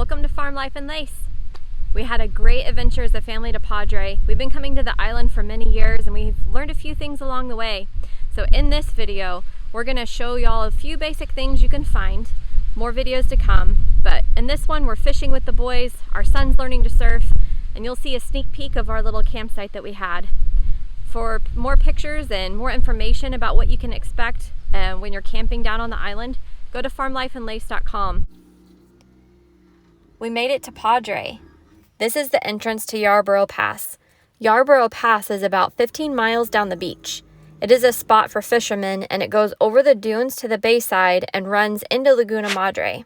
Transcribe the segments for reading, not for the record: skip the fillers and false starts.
Welcome to Farm Life and Lace. We had a great adventure as a family to Padre. We've been coming to the island for many years and we've learned a few things along the way. So in this video, we're going to show y'all a few basic things you can find. More videos to come, but in this one we're fishing with the boys, our son's learning to surf, and you'll see a sneak peek of our little campsite that we had. For more pictures and more information about what you can expect when you're camping down on the island, go to farmlifeandlace.com. We made it to Padre. This is the entrance to Yarborough Pass. Yarborough Pass is about 15 miles down the beach. It is a spot for fishermen and it goes over the dunes to the bayside and runs into Laguna Madre.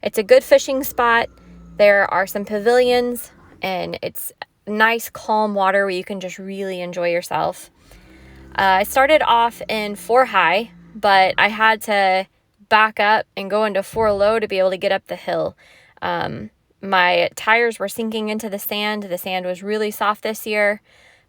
It's a good fishing spot. There are some pavilions and it's nice calm water where you can just really enjoy yourself. I started off in 4 high, but I had to back up and go into 4 low to be able to get up the hill. My tires were sinking into the sand. The sand was really soft this year,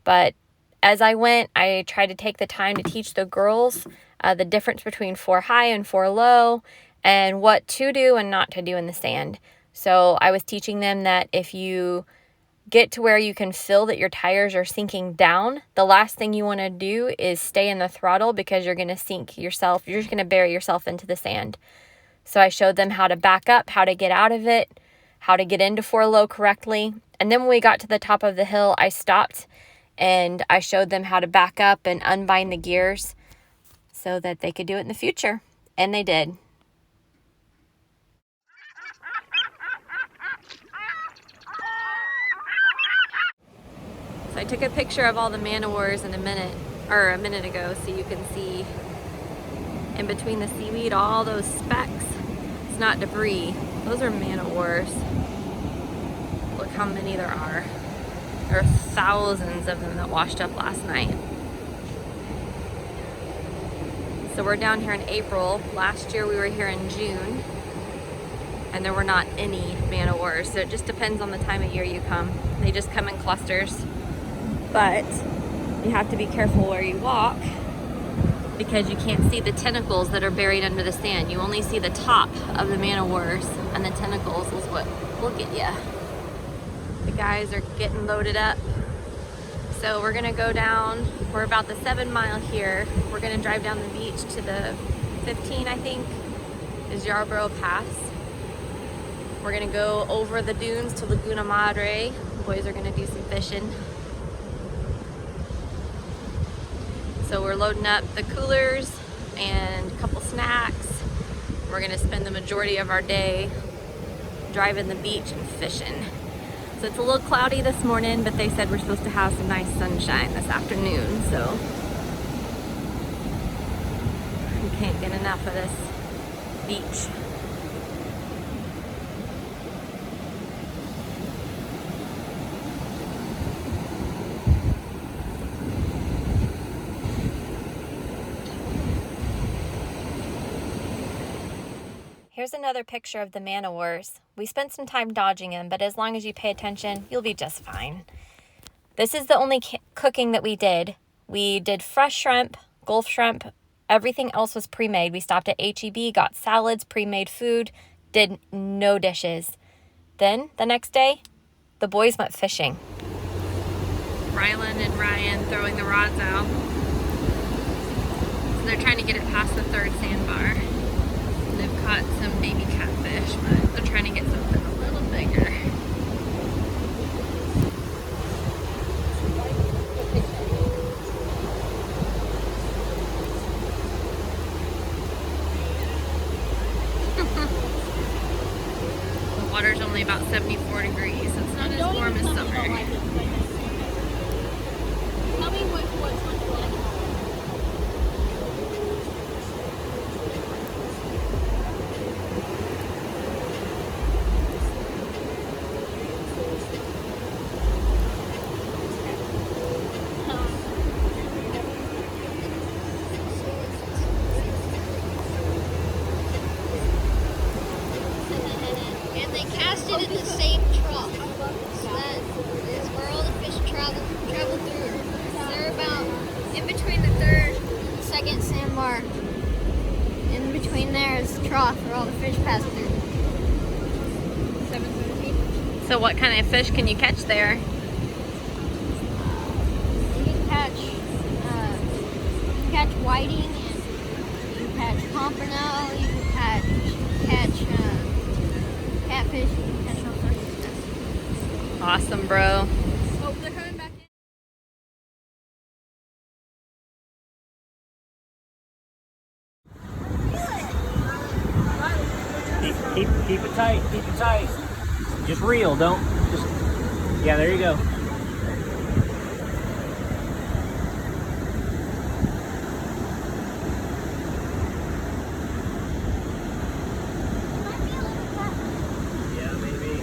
but as I went, I tried to take the time to teach the girls the difference between 4 high and 4 low and what to do and not to do in the sand. So I was teaching them that if you get to where you can feel that your tires are sinking down, the last thing you want to do is stay in the throttle because you're going to sink yourself. You're just going to bury yourself into the sand. So I showed them how to back up, how to get out of it, how to get into 4 low correctly. And then when we got to the top of the hill, I stopped and I showed them how to back up and unbind the gears so that they could do it in the future. And they did. So I took a picture of all the man-o-wars in a minute ago, so you can see in between the seaweed all those specks. It's not debris. Those are man-o-wars. Look how many there are. There are thousands of them that washed up last night. So we're down here in April. Last year we were here in June and there were not any man-o-wars. So it just depends on the time of year you come. They just come in clusters. But you have to be careful where you walk because you can't see the tentacles that are buried under the sand. You only see the top of the man-o-wars, and the tentacles is what will get you. The guys are getting loaded up. So we're gonna go down, we're about the 7 mile here. We're gonna drive down the beach to the 15, I think, is Yarborough Pass. We're gonna go over the dunes to Laguna Madre. The boys are gonna do some fishing. So we're loading up the coolers and a couple snacks. We're gonna spend the majority of our day driving the beach and fishing. So it's a little cloudy this morning, but they said we're supposed to have some nice sunshine this afternoon, so we can't get enough of this beach. Here's another picture of the man-o-wars. We spent some time dodging them, but as long as you pay attention, you'll be just fine. This is the only cooking that we did. We did fresh shrimp, Gulf shrimp. Everything else was pre-made. We stopped at H-E-B, got salads, pre-made food, did no dishes. Then, the next day, the boys went fishing. Rylan and Ryan throwing the rods out. So they're trying to get it past the 3rd sandbar. They've caught some baby catfish, but they're trying to get something a little bigger. The water's only about 74 degrees, so it's not as warm as summer. Tell me what's like. In the same trough. So that is where all the fish travel through. They're about in between the 3rd and the 2nd sandbar. In between there is the trough where all the fish pass through. 7 So what kind of fish can you catch there? You can catch whiting, and you can catch pompano, you can catch catfish, you can catch all sorts of stuff. Awesome, bro. Oh, they're coming back in. Keep it tight. Keep it tight. Just reel. Don't just. Yeah, there you go. Yeah, maybe.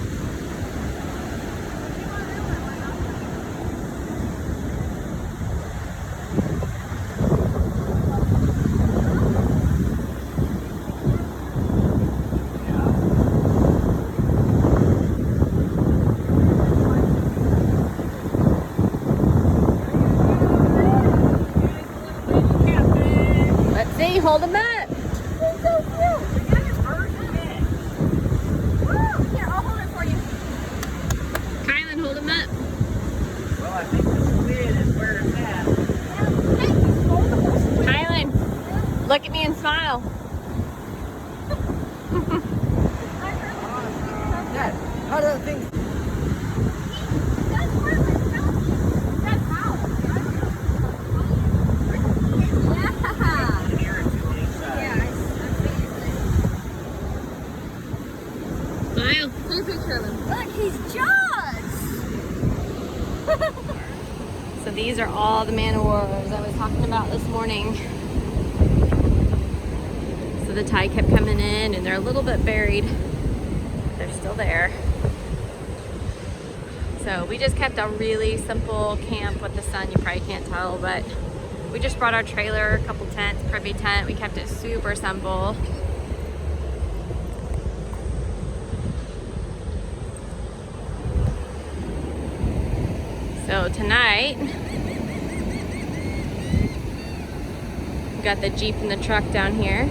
Let's see, hold him up. Kylan, hold him up. Well, I think the squid is where it's at. Kylan, look at me and smile. Dad, how do that thing? Smile. Take a picture of him. Look, he's Jaws! So these are all the man o' wars I was talking about this morning. So the tide kept coming in and they're a little bit buried. They're still there. So we just kept a really simple camp with the sun. You probably can't tell, but we just brought our trailer, a couple tents, privy tent. We kept it super simple. So tonight, we got the Jeep and the truck down here.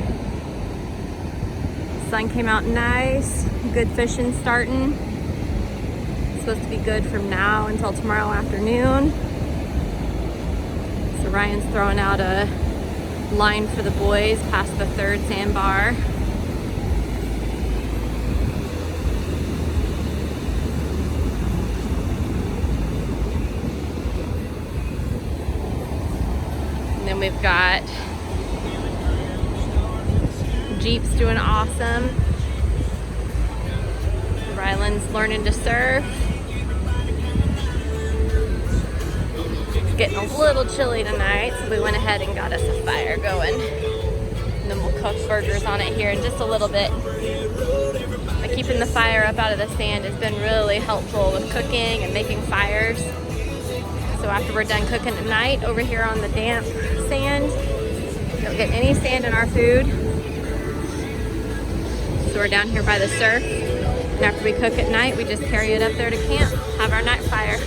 Sun came out nice, good fishing starting. It's supposed to be good from now until tomorrow afternoon. So Ryan's throwing out a line for the boys past the third sandbar. And then we've got Jeep's doing awesome. Ryland's learning to surf. It's getting a little chilly tonight, so we went ahead and got us a fire going. And then we'll cook burgers on it here in just a little bit. But keeping the fire up out of the sand has been really helpful with cooking and making fires. So after we're done cooking at night over here on the damp sand, we don't get any sand in our food. So we're down here by the surf. And after we cook at night, we just carry it up there to camp, have our night fire.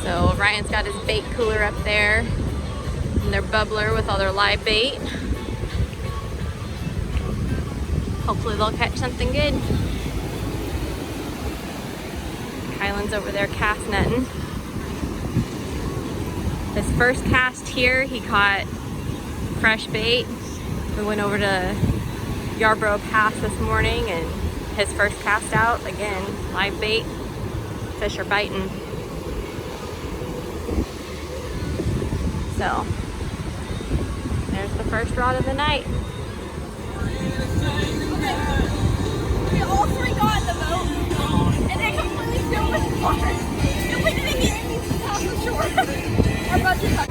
So Ryan's got his bait cooler up there and their bubbler with all their live bait. Hopefully they'll catch something good. Kylan's over there cast netting. His first cast here, he caught fresh bait. We went over to Yarborough Pass this morning and his first cast out, again, live bait. Fish are biting. So, there's the first rod of the night. We all three got in the boat, and they completely filled with water. And we didn't get any off the shore. Our budget got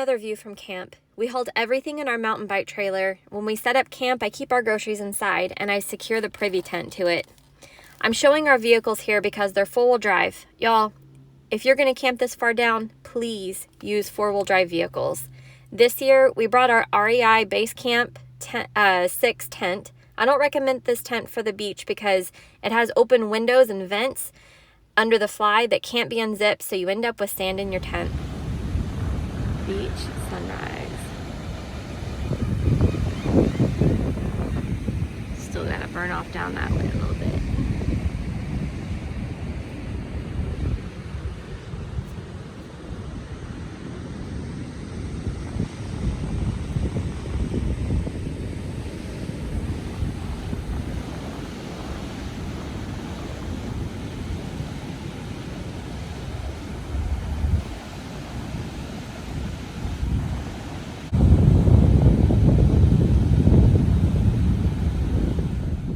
another view from camp. We hauled everything in our mountain bike trailer. When we set up camp, I keep our groceries inside and I secure the privy tent to it. I'm showing our vehicles here because they're four-wheel drive. Y'all, if you're going to camp this far down, please use four-wheel drive vehicles. This year, we brought our REI Base Camp 6 tent. I don't recommend this tent for the beach because it has open windows and vents under the fly that can't be unzipped, so you end up with sand in your tent. Beach sunrise. Still gotta burn off down that way a little bit.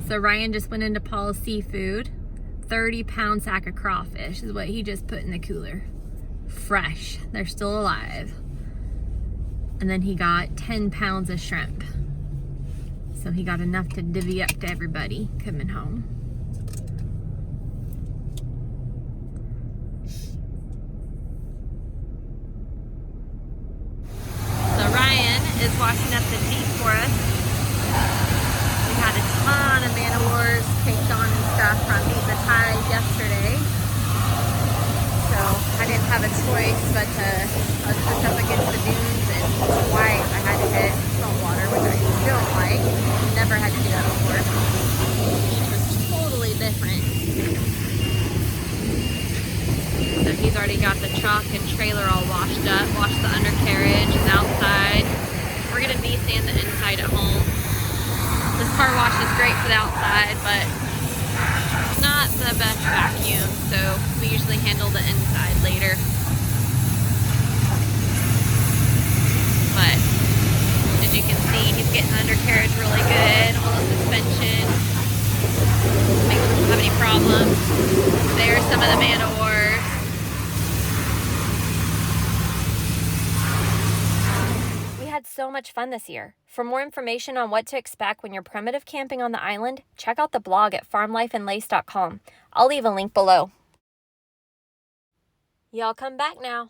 So Ryan just went into Paul's Seafood. 30-pound sack of crawfish is what he just put in the cooler. Fresh. They're still alive. And then he got 10 pounds of shrimp. So he got enough to divvy up to everybody coming home. So Ryan is washing up the Jeep for us. We had a ton of man-o-wars taped on and stuff from beating the ties yesterday. So I didn't have a choice but to push up against the dunes, and twice I had to hit salt water, which I don't like. Never had to do that before. The beach was totally different. So he's already got the truck and trailer all washed up, washed the undercarriage and outside. We're gonna de-sand the inside at home. This car wash is great for the outside, but not the best vacuum, so we usually handle the inside later. But as you can see, he's getting the undercarriage really good, all the suspension. Make sure we don't have any problems. There's some of the man-o-wars. We had so much fun this year. For more information on what to expect when you're primitive camping on the island, check out the blog at farmlifeandlace.com. I'll leave a link below. Y'all come back now.